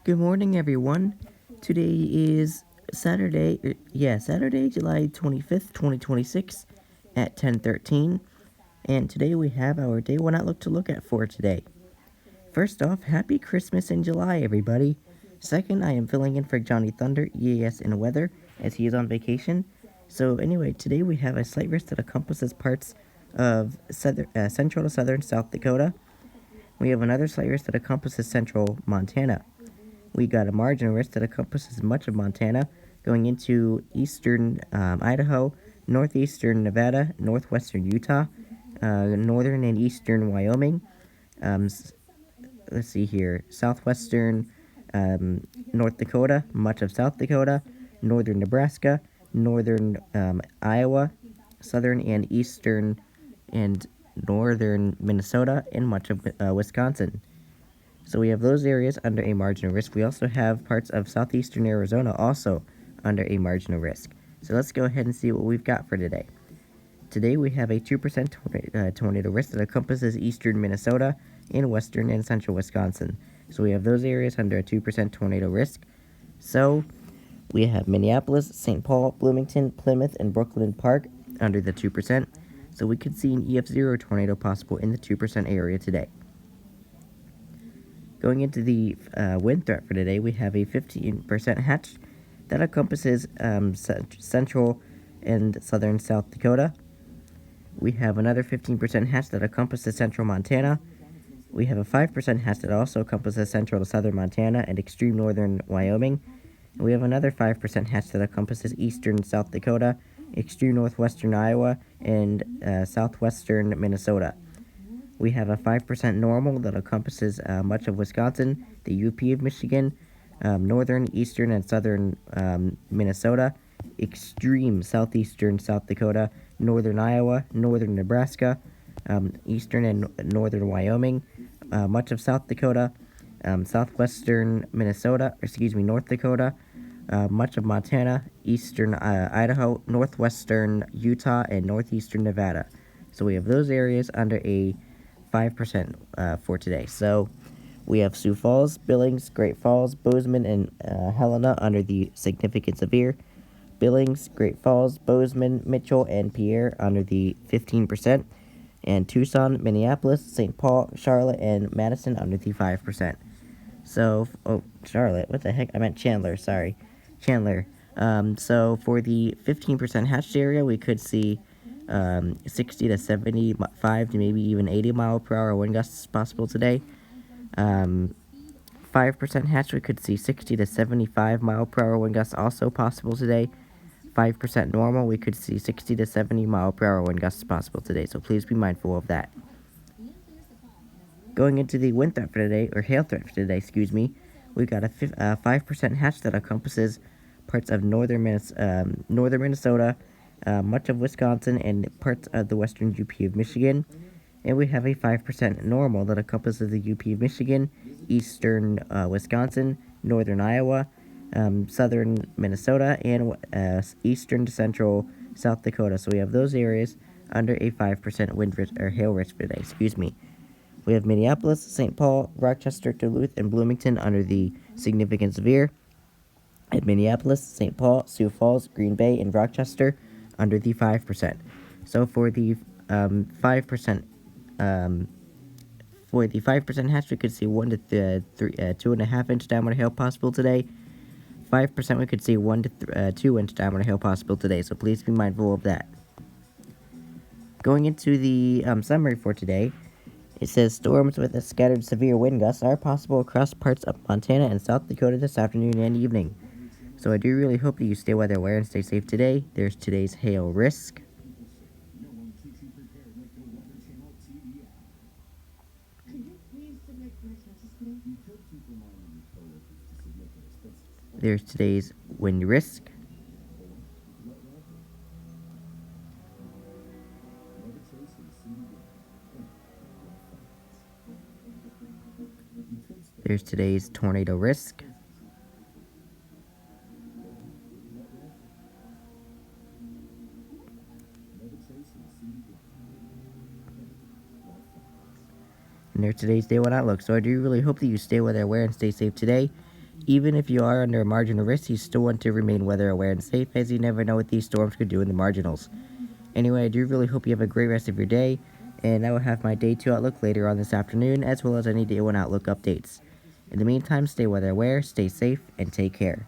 Good morning, everyone. Today is Saturday, July 25th, 2026 at 10:13. And today we have our day one outlook to look at for today. First off, happy Christmas in July, everybody. Second, I am filling in for Johnny Thunder, EAS in weather, as he is on vacation. So anyway, today we have a slight risk that encompasses parts of central to southern South Dakota. We have another slight risk that encompasses central Montana. We got a marginal risk that encompasses much of Montana, going into eastern Idaho, northeastern Nevada, northwestern Utah, northern and eastern Wyoming. Let's see here, southwestern North Dakota, much of South Dakota, northern Nebraska, northern Iowa, southern and eastern and northern Minnesota, and much of Wisconsin. So we have those areas under a marginal risk. We also have parts of southeastern Arizona also under a marginal risk. So let's go ahead and see what we've got for today. Today we have a 2% tornado risk that encompasses eastern Minnesota and western and central Wisconsin. So we have those areas under a 2% tornado risk. So we have Minneapolis, St. Paul, Bloomington, Plymouth, and Brooklyn Park under the 2%. So we could see an EF0 tornado possible in the 2% area today. Going into the wind threat for today, we have a 15% hatch that encompasses central and southern South Dakota. We have another 15% hatch that encompasses central Montana. We have a 5% hatch that also encompasses central to southern Montana and extreme northern Wyoming. And we have another 5% hatch that encompasses eastern South Dakota, extreme northwestern Iowa, and southwestern Minnesota. We have a 5% normal that encompasses much of Wisconsin, the UP of Michigan, northern, eastern, and southern Minnesota, extreme southeastern South Dakota, northern Iowa, northern Nebraska, eastern and northern Wyoming, much of South Dakota, southwestern North Dakota, much of Montana, eastern Idaho, northwestern Utah, and northeastern Nevada. So we have those areas under a 5% for today. So we have Sioux Falls, Billings, Great Falls, Bozeman, and Helena under the significant severe. Billings, Great Falls, Bozeman, Mitchell, and Pierre under the 15%. And Tucson, Minneapolis, St. Paul, Charlotte, and Madison under the 5%. So, Charlotte, what the heck? I meant Chandler, sorry. Chandler. So for the 15% hatched area, we could see 60 to 75 to maybe even 80 mile per hour wind gusts possible today. 5% hatch, we could see 60 to 75 mile per hour wind gusts also possible today. 5% normal, we could see 60 to 70 mile per hour wind gusts possible today, so please be mindful of that. Going into the wind threat for today, or hail threat for today, excuse me, we've got a 5% hatch that encompasses parts of northern Minnesota, much of Wisconsin, and parts of the western UP of Michigan. And we have a 5% normal that encompasses the UP of Michigan, eastern Wisconsin, northern Iowa, southern Minnesota, and eastern to central South Dakota. So we have those areas under a 5% wind risk, or hail risk for today, excuse me. We have Minneapolis, St. Paul, Rochester, Duluth, and Bloomington under the significant severe. At Minneapolis, St. Paul, Sioux Falls, Green Bay, and Rochester under the 5%. So for the 5%, hatch, we could see 1 to 2.5 inch diameter hail possible today. 5%, we could see 1 to 2 inch diameter hail possible today. So please be mindful of that. Going into the summary for today, it says storms with a scattered severe wind gusts are possible across parts of Montana and South Dakota this afternoon and evening. So I do really hope that you stay weather aware and stay safe today. There's today's hail risk. There's today's wind risk. There's today's tornado risk. And there's today's day one outlook. So I do really hope that you stay weather aware and stay safe today. even if you are under a marginal risk, you still want to remain weather aware and safe, as you never know what these storms could do in the marginals. Anyway, I do really hope you have a great rest of your day, and I will have my Day 2 outlook later on this afternoon, as well as any Day 1 outlook updates. In the meantime, stay weather aware, stay safe, and take care.